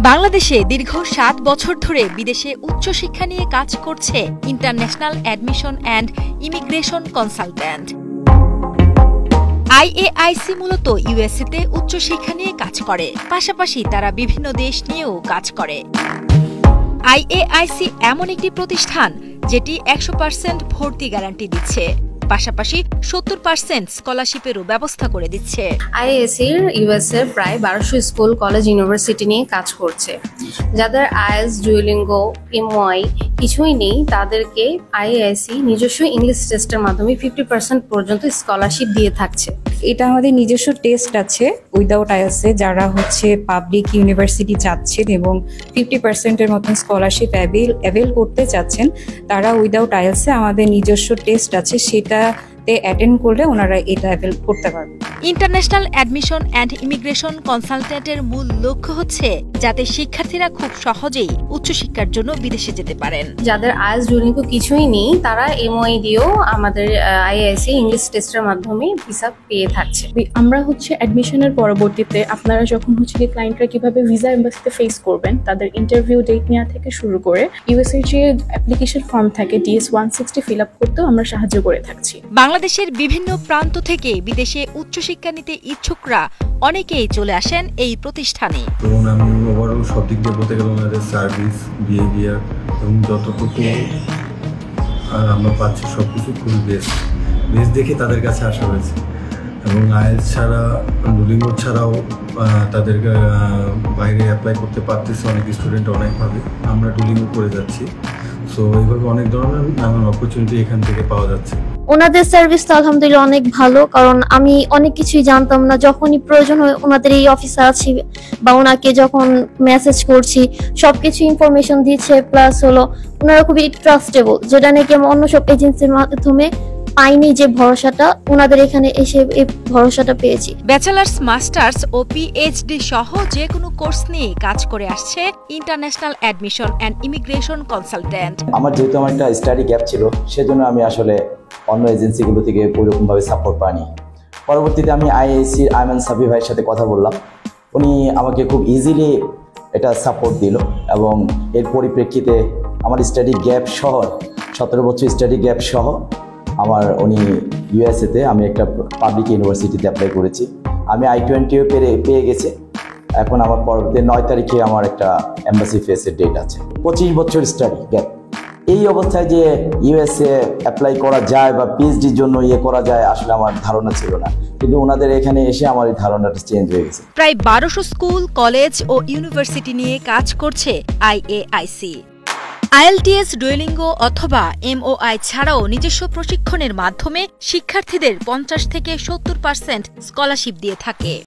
বাংলাদেশে দীর্ঘ ৭ বছর ধরে বিদেশে উচ্চশিক্ষা নিয়ে কাজ করছে international admission and immigration consultant. IAIC মূলত ইউএসএতে উচ্চশিক্ষা নিয়ে কাজ করে, পাশাপাশি তারা বিভিন্ন দেশ নিয়েও কাজ করে। আইএআইসি এমন একটি প্রতিষ্ঠান যেটি ১০০% ভর্তি গ্যারান্টি দিচ্ছে, পাশাপাশি ৭০% স্কলারশিপেরও ব্যবস্থা করে দিচ্ছে। আইএআইসির ইউএসএ প্রায় ১২০০ স্কুল, কলেজ, ইউনিভার্সিটি নিয়ে কাজ করছে। যাদের আইএলটিএস, ডুওলিঙ্গো, এমওআই কিছুই নেই, তাদেরকে আইএআইসি নিজস্ব ইংলিশ টেস্টের মাধ্যমে 50% পর্যন্ত স্কলারশিপ দিয়ে থাকছে। এটা আমাদের নিজস্ব টেস্ট আছে উইদাউট আইএলটিএস, যারা পাবলিক ইউনিভার্সিটি চাচ্ছেন এবং 50%-এর মতন স্কলারশিপ অ্যাভেল করতে চাচ্ছেন, তারা উইদাউট আইএলটিএস আমাদের নিজস্ব টেস্ট আছে, সেটাতে অ্যাটেন্ড করলে ওনারা এটা অ্যাভেল করতে পারবে। ইন্টারন্যাশনাল অ্যাডমিশন অ্যান্ড ইমিগ্রেশন কনসালট্যান্টের মূল লক্ষ্য হচ্ছে যাতে শিক্ষার্থীরা খুব সহজেই উচ্চশিক্ষার জন্য বিদেশে যেতে পারেন। যাদের আইএলটিএস, ডুওলিঙ্গো কিছুই নেই, তারা এমওআই দিয়েও আমাদের আইএআইসি ইংলিশ টেস্টের মাধ্যমে ভিসা পেয়ে থাকছে। আমরা অ্যাডমিশনের পরবর্তীতে আপনারা যখন ক্লায়েন্টরা কিভাবে ভিসা এম্বাসিতে ফেস করবেন, তাদের ইন্টারভিউ ডেট নেওয়া থেকে শুরু করে ইউএসএর যে অ্যাপ্লিকেশন ফর্ম থাকে DS-160 ফিল আপ করতেও আমরা সাহায্য করে থাকছি। বাংলাদেশের বিভিন্ন প্রান্ত থেকে বিদেশে উচ্চশিক্ষা নিতে ইচ্ছুকরা অনেকেই চলে আসেন এই প্রতিষ্ঠানে। আমি ওভারঅল সব দিক দিয়ে বলতে গেলে ওনাদের সার্ভিস, বিহেভিয়ার এবং যতটুকু আমরা পাচ্ছি সবকিছু খুবই বেস্ট দেখে তাদের কাছে আসা হয়েছে। এবং আইএলটিএস ছাড়া, ডুওলিঙ্গো ছাড়াও তাদের বাইরে অ্যাপ্লাই করতে পারতেছে অনেক স্টুডেন্ট অনেকভাবে। আমরা ডুওলিঙ্গো করে যাচ্ছি, সো এইভাবে অনেক ধরনের নানান অপরচুনিটি এখান থেকে পাওয়া যাচ্ছে। ওনাদের সার্ভিস তো আলহামদুলিল্লাহ অনেক ভালো, কারণ আমি অনেক কিছুই জানতাম না। যখনই প্রয়োজন হয় ওনাদের এই অফিসে আছি বা ওনাকে যখন মেসেজ করছি, সবকিছু ইনফরমেশন দিচ্ছে। প্লাস ওনারা খুবই ট্রাস্টেবল, যেটা নাকি আমি অন্য সব এজেন্সির মাধ্যমে পাইনি, যে ভরসাটা ওনাদের এখানে এসে এই ভরসাটা পেয়েছি। ব্যাচেলার্স, মাস্টার্স ও পিএইচডি সহ যে কোনো কোর্স নিয়ে কাজ করে আসছে international admission and immigration consultant. যেহেতু আমার একটা স্টাডি গ্যাপ ছিল, সেজন্য আমি অন্য এজেন্সিগুলো থেকে ওইরকমভাবে সাপোর্ট পাইনি। পরবর্তীতে আমি আইএআইসির আইমান সাফি ভাইয়ের সাথে কথা বললাম, উনি আমাকে খুব ইজিলি এটা সাপোর্ট দিল এবং এর পরিপ্রেক্ষিতে আমার স্টাডি গ্যাপ সহ 17 বছর স্টাডি গ্যাপ সহ উনি ইউএসএতে আমি একটা পাবলিক ইউনিভার্সিটিতে অ্যাপ্লাই করেছি। আমি I-20 পেয়ে গেছি। এখন আমার পরবর্তী 9 তারিখে আমার একটা এম্বাসি ফেসের ডেট আছে। 25 বছর স্টাডি গ্যাপ। এই অবস্থায় যে ইউএসএ অ্যাপ্লাই করা যায় বা পিএইচডির জন্য করা যায়, আসলে আমার ধারণা ছিল না, কিন্তু ওনাদের এখানে এসে আমার এই ধারণাটা চেঞ্জ হয়ে গেছে। প্রায় 1200 স্কুল, কলেজ ও ইউনিভার্সিটি নিয়ে কাজ করছে আইএআইসি। আইএলটিএস, ডুওলিঙ্গো অথবা এমওআই ছাড়াও নিজস্ব প্রশিক্ষণের মাধ্যমে শিক্ষার্থীদের 50 থেকে 70% স্কলারশিপ দিয়ে থাকে।